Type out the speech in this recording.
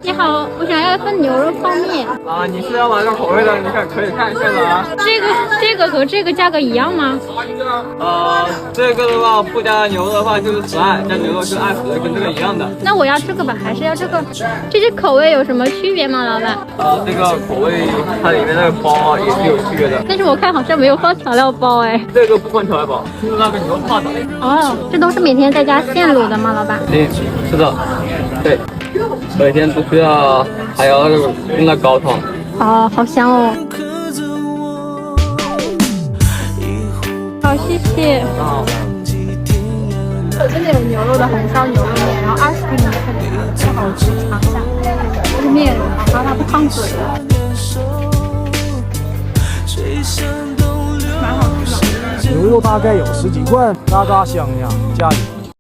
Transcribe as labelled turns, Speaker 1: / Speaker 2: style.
Speaker 1: 你好，我想要一份牛肉泡面。
Speaker 2: 啊，你是要哪种口味的？你可以看一下的啊。
Speaker 1: 这个和这个价格一样吗？
Speaker 2: 这个的话不加牛肉的话就是12，加牛肉是20，跟这个一样的。
Speaker 1: 那我要这个吧，还是要这个？这些口味有什么区别吗，老板？
Speaker 2: 这个口味它里面那个包也是有区别的。
Speaker 1: 但是我看好像没有放调料包哎。
Speaker 2: 这个不放调料包，是那个牛肉帕的。
Speaker 1: 哦，这都是每天在家现卤的吗，老板？
Speaker 2: 是的，对，每天都需要还要用到高汤。
Speaker 1: 哦，好香哦。好，谢谢。
Speaker 2: 啊。
Speaker 1: 真的有牛肉的红烧牛肉面，然后20斤的特别好吃，尝一下。这个面好像它不烫嘴的，
Speaker 3: 牛肉大概有10几罐，嘎嘎香呀，加油！